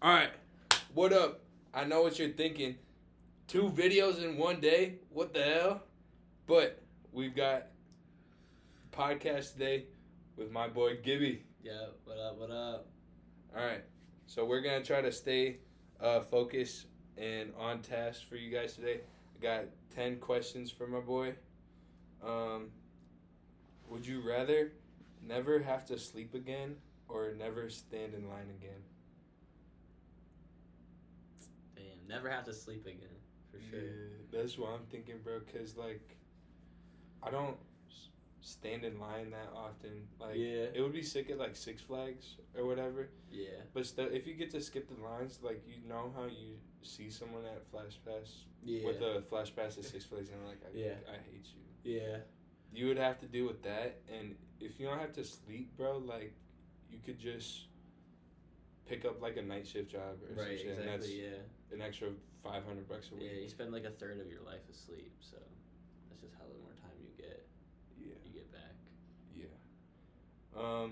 Alright, what up? I know what you're thinking. 2 videos in one day? What the hell? But we've got a podcast today with my boy Gibby. Yeah, what up? Alright, so we're going to try to stay focused and on task for you guys today. I got 10 questions for my boy. Would you rather never have to sleep again or never stand in line again? Damn, never have to sleep again, for sure. Yeah, that's what I'm thinking, bro, because, like, I don't stand in line that often. Like, it would be sick at, like, Six Flags or whatever. Yeah. But still, if you get to skip the lines, like, you know how you see someone at Flash Pass with a Flash Pass at Six Flags and like, I hate you. Yeah. You would have to deal with that, and if you don't have to sleep, bro, like, you could just pick up, like, a night shift job or some shit. Exactly, and that's yeah. an extra $500 a week. Yeah, you spend like a third of your life asleep, so that's just how the more time you get. Yeah. You get back. Yeah.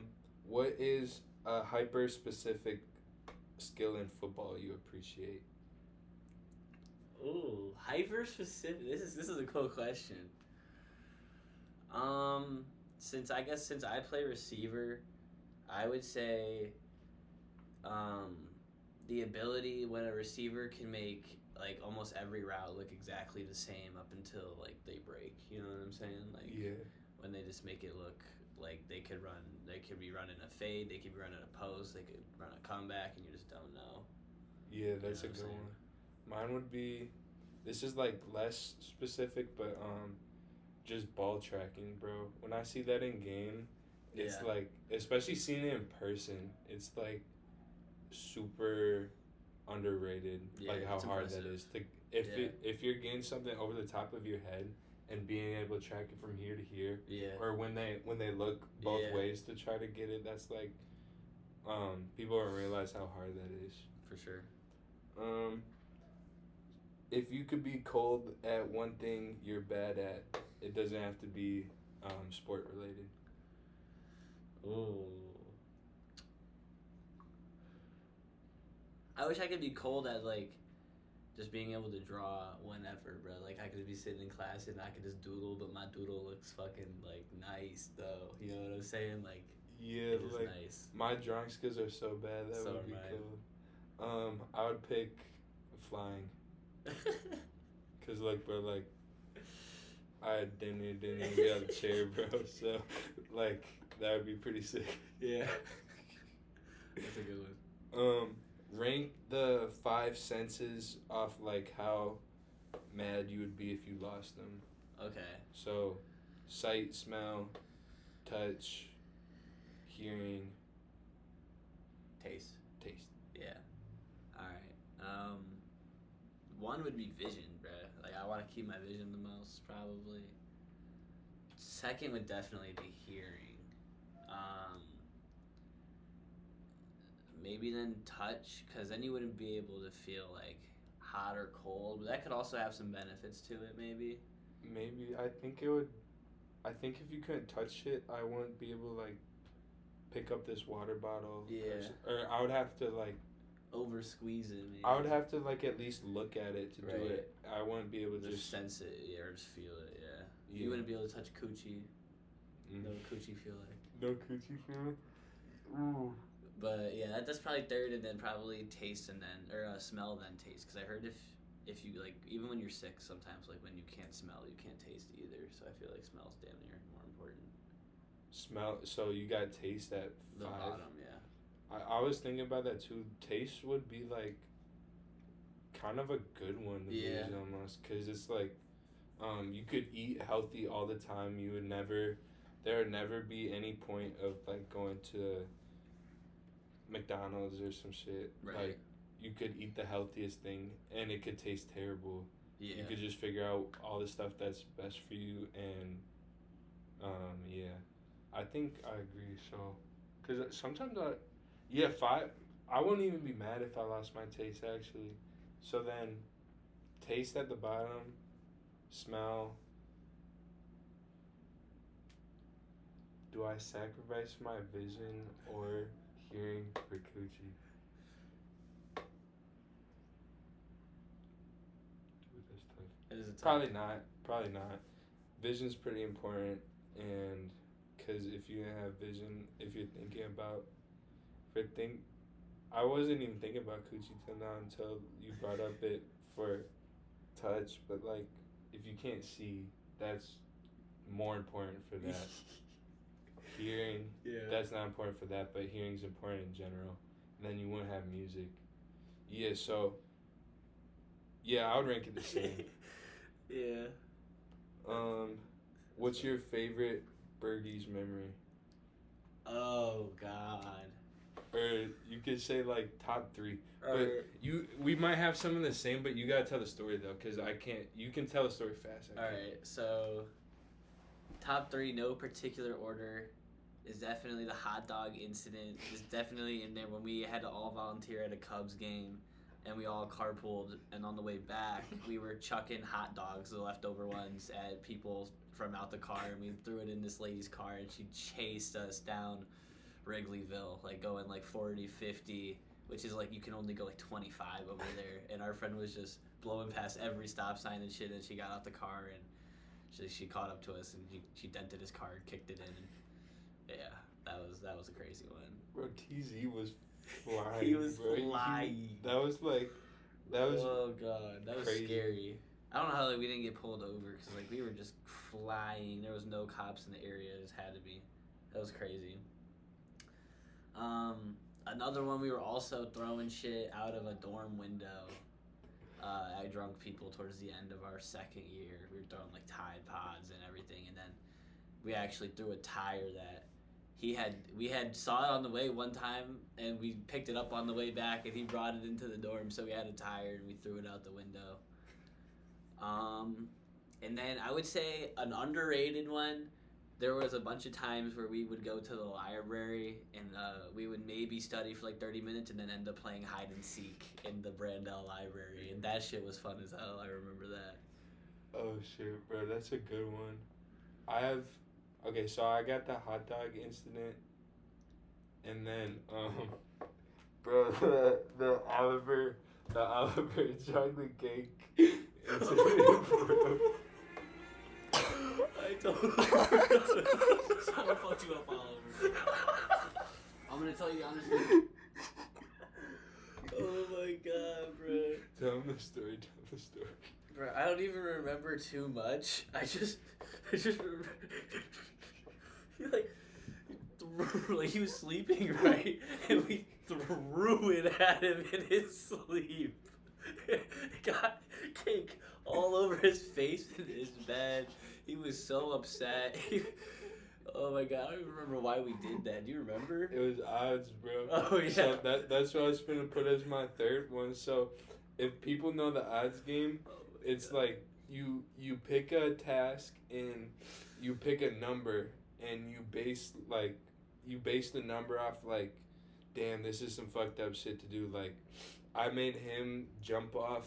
What is a hyper specific skill in football you appreciate? Ooh, hyper specific. This is a cool question. Since I play receiver, I would say, the ability when a receiver can make like almost every route look exactly the same up until like they break. You know what I'm saying? Like when they just make it look like they could be running a fade, they could be running a post, they could run a comeback, and you just don't know. Yeah, that's a good one. Mine would be, this is like less specific, but just ball tracking, bro. When I see that in game, it's like, especially seeing it in person, it's like super underrated. Like how hard that is to if you're getting something over the top of your head and being able to track it from here to here. Yeah. Or when they look both ways to try to get it, that's like people don't realize how hard that is. For sure. If you could be cold at one thing you're bad at, it doesn't have to be sport related. Ooh. I wish I could be cold at like just being able to draw whenever, bro. Like I could be sitting in class and I could just doodle, but my doodle looks fucking like nice though. You know what I'm saying? Like like nice. My drawing skills are so bad that would be cool. I would pick flying. Cause like, bro, like I didn't even get out of the chair, bro. So like that would be pretty sick. Yeah. That's a good one. Rank the 5 senses off like how mad you would be if you lost them. Okay. So, sight, smell, touch, hearing, taste. Yeah. All right. One would be vision, bruh. Like I want to keep my vision the most, probably. Second would definitely be hearing. Maybe then touch, because then you wouldn't be able to feel like hot or cold, but that could also have some benefits to it, maybe. I think it would. I think if you couldn't touch it, I wouldn't be able to like pick up this water bottle. Yeah. Or I would have to like over squeeze it, maybe. I would have to like at least look at it to do it. I wouldn't be able to just sense it, or just feel it. Yeah. You wouldn't be able to touch coochie. No coochie feeling. No coochie feeling. Ooh. But yeah, that's probably third, and then probably taste, and then smell, then taste. Because I heard if you like, even when you're sick, sometimes like when you can't smell, you can't taste either. So I feel like smell's damn near more important. Smell. So you got taste at 5. The bottom, yeah. I was thinking about that too. Taste would be like kind of a good one to lose almost, because it's like you could eat healthy all the time. You would never, there would never be any point of like going to McDonald's or some shit. Right. Like you could eat the healthiest thing and it could taste terrible. Yeah. You could just figure out all the stuff that's best for you, and yeah, I think I agree. So, cause sometimes 5. I wouldn't even be mad if I lost my taste actually. So then, taste at the bottom, smell. Do I sacrifice my vision or hearing for coochie? That's tough. It is a tough. Probably not. Vision's pretty important, and because if you have vision, if you're thinking about, I wasn't even thinking about coochie till now until you brought up it for touch, but like, if you can't see, that's more important for that. Hearing, that's not important for that, but hearing's important in general. And then you wouldn't have music. Yeah, so, yeah, I would rank it the same. Yeah. What's your favorite Birdie's memory? Oh God. Or you could say like top 3. But we might have some of the same, but you gotta tell the story though, cause I can't. You can tell the story fast. All right, so top 3, no particular order, is definitely the hot dog incident. Is definitely in there when we had to all volunteer at a Cubs game, and we all carpooled, and on the way back we were chucking hot dogs, the leftover ones, at people from out the car, and we threw it in this lady's car, and she chased us down Wrigleyville, like going like 40, 50, which is like you can only go like 25 over there, and our friend was just blowing past every stop sign and shit, and she got out the car, and she caught up to us, and she dented his car and kicked it in, and yeah, that was a crazy one. Bro, TZ was flying. He was flying. That was oh God, that was crazy. Scary. I don't know how we didn't get pulled over, because like we were just flying. There was no cops in the area. It just had to be. That was crazy. Another one, we were also throwing shit out of a dorm window at drunk people towards the end of our second year. We were throwing like Tide Pods and everything, and then we actually threw a tire that we had saw it on the way one time, and we picked it up on the way back, and he brought it into the dorm, so we had a tire and we threw it out the window. And then I would say an underrated one, there was a bunch of times where we would go to the library, and we would maybe study for like 30 minutes and then end up playing hide and seek in the Brandell library, and that shit was fun as hell. I remember that. Oh shit, bro, that's a good one. So I got the hot dog incident, and then bro, the Oliver chocolate cake incident, bro. I totally I fucked you up all over. I'm gonna tell you honestly. Oh my God, bro. Tell him the story. Bro, I don't even remember too much. I just remember like he was sleeping, right? And we threw it at him in his sleep. Got cake all over his face and his bed. He was so upset. Oh my God, I don't even remember why we did that. Do you remember? It was odds, bro. Oh yeah. So that's what I was gonna put as my third one. So if people know the odds game, it's like you pick a task and you pick a number, and you base the number off like, damn, this is some fucked up shit to do. Like, I made him jump off.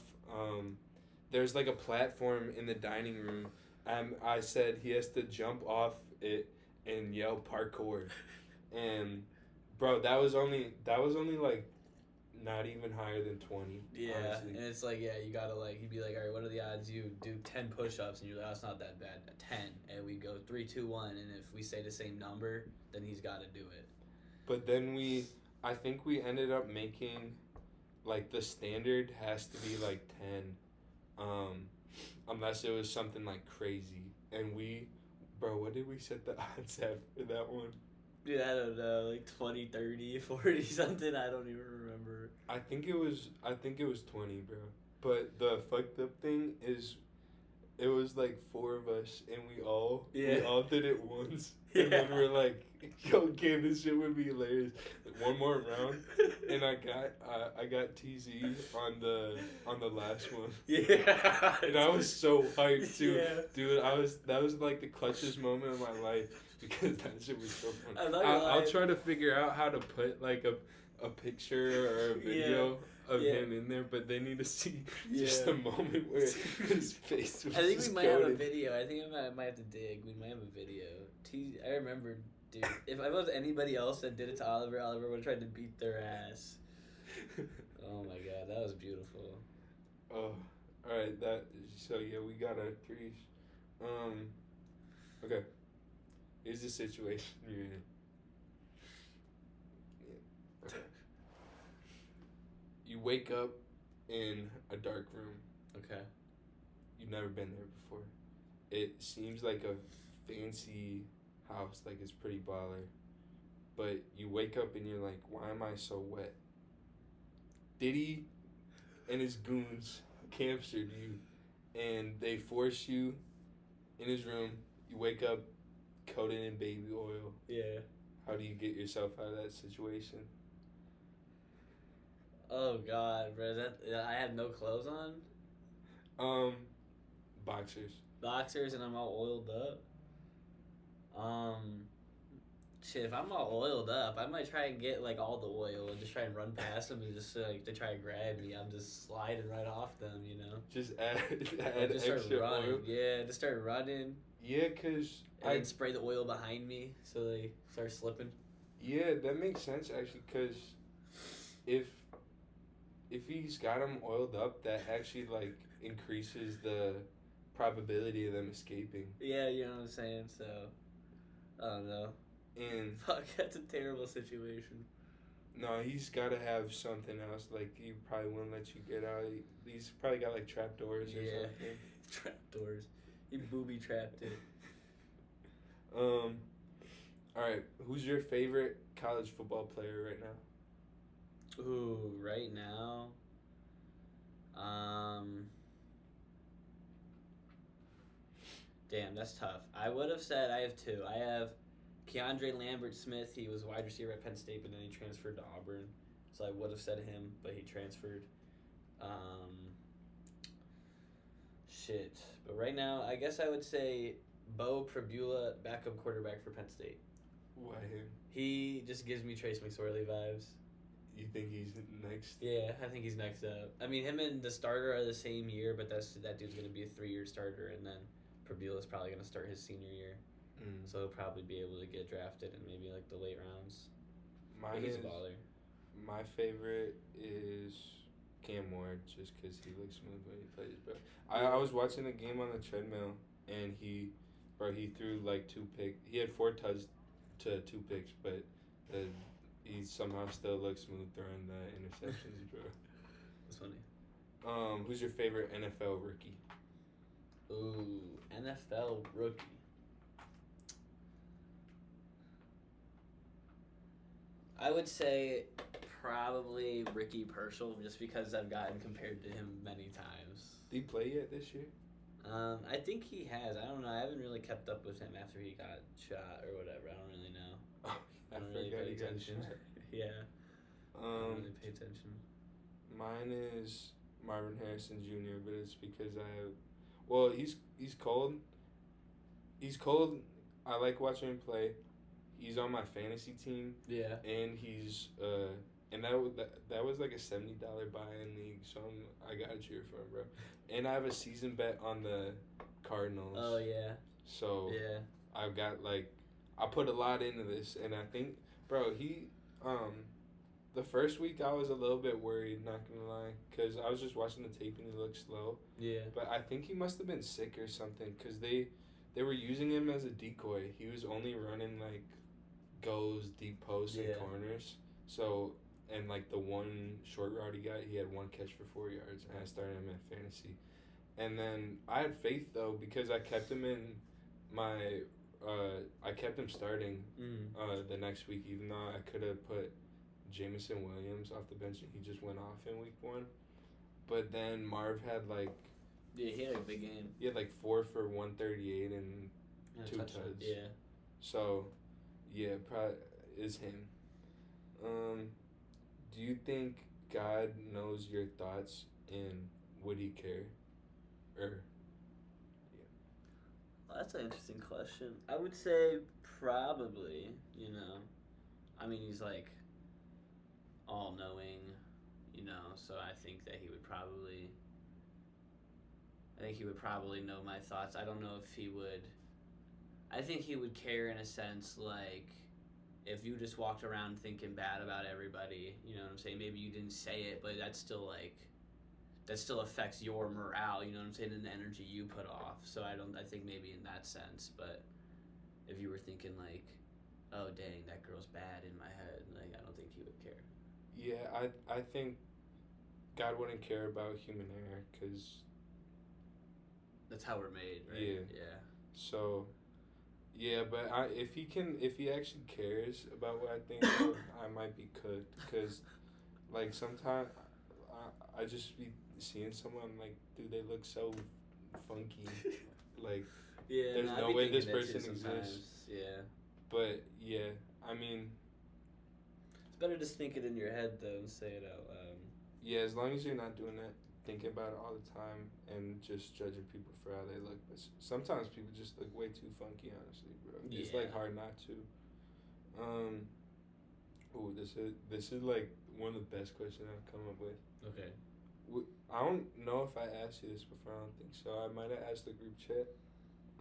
There's like a platform in the dining room. I said he has to jump off it and yell parkour, and bro, that was only like not even higher than 20. Yeah, honestly. and it's like, yeah, you gotta like, he'd be like, all right, what are the odds you do 10 push-ups? And you're like, oh, it's not that bad. 10, and we go 3, 2, 1, and if we say the same number, then he's got to do it. But then I think we ended up making, like, the standard has to be like 10, unless it was something like crazy. And bro, what did we set the odds at for that one? Dude, I don't know, like 20, 30, 40 something. I don't even remember. I think it was 20, bro. But the fucked up thing is, it was like 4 of us, and we all did it once. Yeah. And then we're like, okay, this shit would be hilarious. Like, one more round, and I got TZ on the last one. Yeah. And I was so hyped too, yeah. Dude. That was like the clutchest moment of my life, because that shit was so fun. I'll try to figure out how to put like a picture or a video of him in there, but they need to see just the moment where his face was. I think we might have a video. I think I might have to dig. We might have a video. I remember, dude. If I was anybody else that did it to Oliver would have tried to beat their ass. Oh my God, that was beautiful. Oh, All right, so yeah, we got our threes. Okay. Here's the situation you're in. Yeah. Okay. You wake up in a dark room. Okay. You've never been there before. It seems like a fancy house, like it's pretty baller. But you wake up and you're like, why am I so wet? Diddy and his goons captured you, and they force you in his room. You wake up coated in baby oil. Yeah. How do you get yourself out of that situation? Oh God, bro! I have no clothes on. Boxers. Boxers, and I'm all oiled up. Shit, if I'm all oiled up, I might try and get like all the oil and just try and run past them and just like they try and grab me. I'm just sliding right off them, you know. Just add just extra start running. oil. Yeah, just start running. Yeah, cause I'd spray the oil behind me so they start slipping. Yeah, that makes sense actually, cause if he's got them oiled up, that actually like increases the probability of them escaping. Yeah, you know what I'm saying. So, I don't know. And fuck, that's a terrible situation. No, he's got to have something else. Like, he probably wouldn't let you get out. He's probably got like trapdoors or something. Trapdoors. He booby trapped it. All right. Who's your favorite college football player right now? Ooh, right now. Damn, that's tough. I would have said I have two. I have Keandre Lambert-Smith. He was wide receiver at Penn State, but then he transferred to Auburn. So I would have said him, but he transferred. Shit. But right now, I guess I would say Bo Pribula, backup quarterback for Penn State. Why him? He just gives me Trace McSorley vibes. You think he's next? Yeah, I think he's next up. I mean, him and the starter are the same year, but that dude's going to be a 3-year starter, and then Pribula's probably going to start his senior year. So he'll probably be able to get drafted in maybe like the late rounds. He's a baller. My favorite is Cam Ward, just because he looks smooth when he plays, bro. I was watching the game on the treadmill, and he threw like 2 picks. He had 4 touchdowns to 2 picks, but he somehow still looks smooth throwing the interceptions, bro. That's funny. Who's your favorite NFL rookie? Ooh, NFL rookie. I would say probably Ricky Pearsall, just because I've gotten compared to him many times. Did he play yet this year? I think he has. I don't know. I haven't really kept up with him after he got shot or whatever. I don't really know. Oh, I don't really pay attention. Yeah. I don't really pay attention. Mine is Marvin Harrison Jr., but it's because well, he's cold. He's cold. I like watching him play. He's on my fantasy team. Yeah. And he's and that was like a $70 buy-in league, so I gotta cheer for him, bro. And I have a season bet on the Cardinals. Oh yeah. So yeah, I've got I put a lot into this, and I think, bro, he the first week I was a little bit worried, not gonna lie, because I was just watching the tape and he looked slow. Yeah. But I think he must have been sick or something, because they were using him as a decoy. He was only running goes, deep posts, and corners. So, and the one short route he had 1 catch for 4 yards, and I started him at fantasy. And then I had faith though, because I kept him in my I kept him starting the next week, even though I could have put Jameson Williams off the bench and he just went off in week 1. But then Marv had he had a big game. He had 4 for 138 and 2 touchdowns. Yeah. So, yeah, probably is him. Do you think God knows your thoughts, and would he care? Well, that's an interesting question. I would say probably, I mean, he's all-knowing, so I think that he would probably know my thoughts. I don't know if he would. I think he would care in a sense, if you just walked around thinking bad about everybody, you know what I'm saying? Maybe you didn't say it, but that's still that still affects your morale, you know what I'm saying, and the energy you put off. So I think maybe in that sense, but if you were thinking like, oh dang, that girl's bad in my head, like I don't think he would care. Yeah, I think God wouldn't care about human error because that's how we're made, right? Yeah. So, yeah, but if he actually cares about what I think, I might be cooked. Cause, like sometimes, I just be seeing someone like, dude, they look so funky, like, yeah, there's no way this person exists. Yeah. But yeah, I mean, it's better to think it in your head though and say it out loud. Yeah, as long as you're not doing that, thinking about it all the time and just judging people for how they look. But sometimes people just look way too funky, honestly, bro. Yeah. It's like hard not to. Oh, this is like one of the best questions I've come up with. Okay. I don't know if I asked you this before. I don't think so. I might have asked the group chat.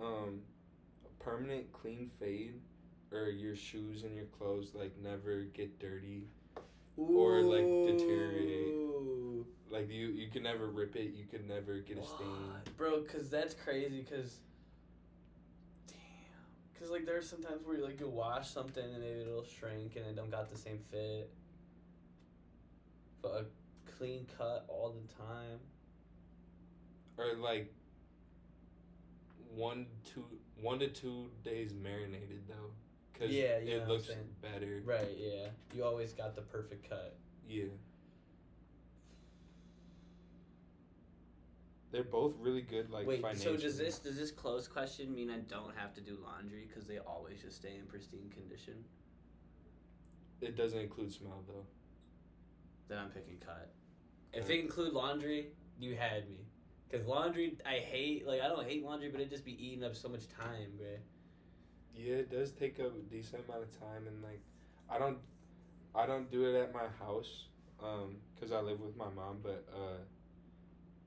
A permanent clean fade, or your shoes and your clothes like never get dirty, or like deteriorate. Like you can never rip it. You could never get a stain, bro. Cause that's crazy. Cause like there's sometimes where like you'll wash something and maybe it'll shrink and it don't got the same fit. But a clean cut all the time. Or like 1 to 2 days marinated though, cause it looks better. Right. Yeah. You always got the perfect cut. Yeah. They're both really good, like, wait, financially. So does this clothes question mean I don't have to do laundry because they always just stay in pristine condition? It doesn't include smell, though. Then I'm picking cut. If it include laundry, you had me. Because laundry, I hate, like, I don't hate laundry, but it just be eating up so much time, bro. Yeah, it does take a decent amount of time, and, like, I don't do it at my house, because I live with my mom, but,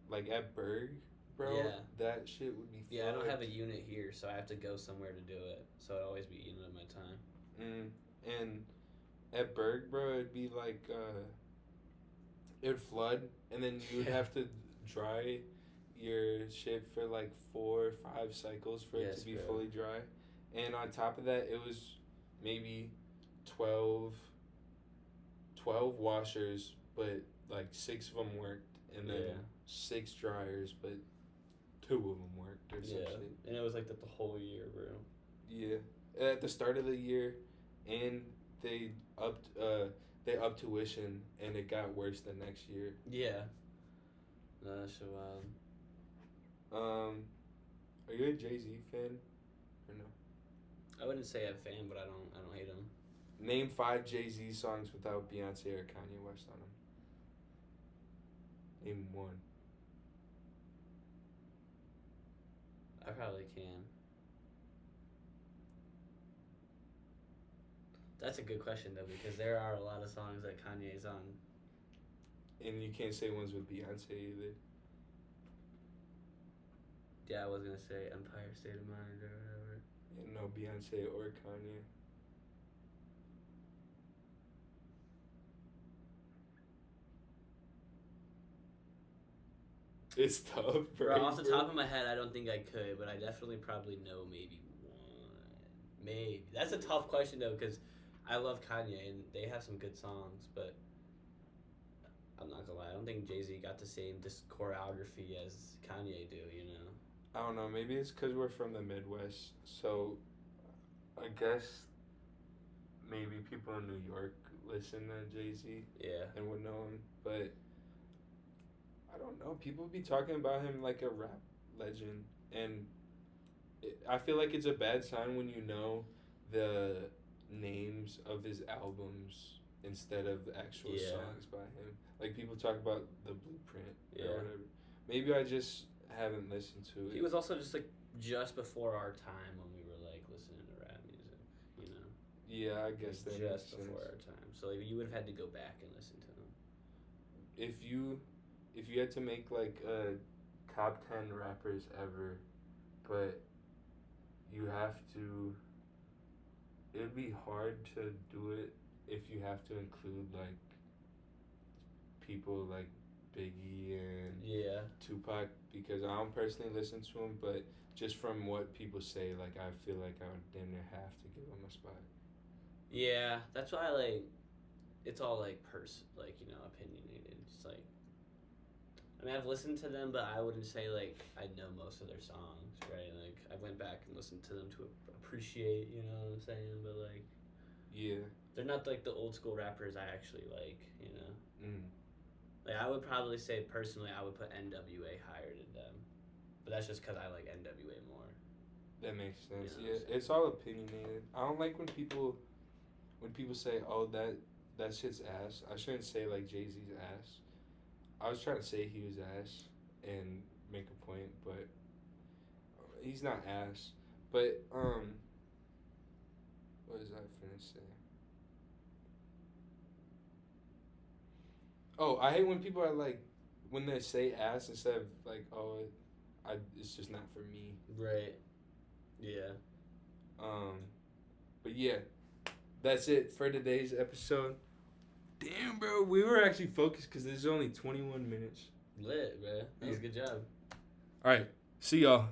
like at Berg, bro, that shit would be fun. Yeah, I don't have a unit here, so I have to go somewhere to do it. So I'd always be eating up my time. And at Berg, bro, it'd be like, it would flood, and then you would have to dry your shit for like 4 or 5 cycles for it to be fully dry. And on top of that, it was maybe 12 washers, but like 6 of them worked, and then 6 dryers, but 2 of them worked or some shit. And it was like that the whole year, bro. Yeah, at the start of the year, and they upped tuition, and it got worse the next year. Yeah. No, that's so wild. Are you a Jay-Z fan or no? I wouldn't say I'm a fan, but I don't hate him. Name 5 Jay-Z songs without Beyonce or Kanye West on them. Name 1. I probably can. That's a good question though, because there are a lot of songs that Kanye's on. And you can't say ones with Beyonce either. Yeah, I was gonna say Empire State of Mind or whatever. Yeah, no Beyonce or Kanye. It's tough, bro. Off the top of my head, I don't think I could, but I definitely probably know maybe 1. Maybe. That's a tough question, though, because I love Kanye, and they have some good songs, but I'm not gonna lie. I don't think Jay-Z got the same choreography as Kanye do, you know? I don't know. Maybe it's because we're from the Midwest, so I guess maybe people in New York listen to Jay-Z and would know him, but I don't know. People be talking about him like a rap legend, and I feel like it's a bad sign when you know the names of his albums instead of the actual songs by him. Like, people talk about The Blueprint or whatever. Maybe I just haven't listened to it. He was also just, like, just before our time when we were, like, listening to rap music, you know? Yeah, I guess that makes sense. Just before our time. So, like, you would have had to go back and listen to him. If you had to make, like, a top 10 rappers ever, but you have to... It'd be hard to do it if you have to include, like, people, like, Biggie and yeah, Tupac, because I don't personally listen to them, but just from what people say, like, I feel like I would damn near have to give them a spot. Yeah, that's why, like, it's all, like, opinionated. It's, like, I mean, I've listened to them, but I wouldn't say, like, I know most of their songs, right? Like, I went back and listened to them to appreciate, you know what I'm saying? But, like, yeah, they're not, like, the old school rappers I actually like, you know? Mm. Like, I would probably say, personally, I would put NWA higher than them. But that's just because I like NWA more. That makes sense. You know Yeah, it's all opinionated. I don't like when people say, "Oh, that shit's ass." I shouldn't say like Jay-Z's ass. I was trying to say he was ass and make a point, but he's not ass. But what was I finna say? Oh, I hate when people are like, when they say ass instead of like, oh, it's just not for me. Right. Yeah. But yeah, that's it for today's episode. Damn, bro, we were actually focused because there's only 21 minutes. Lit, bro. That was a good job. All right, see y'all.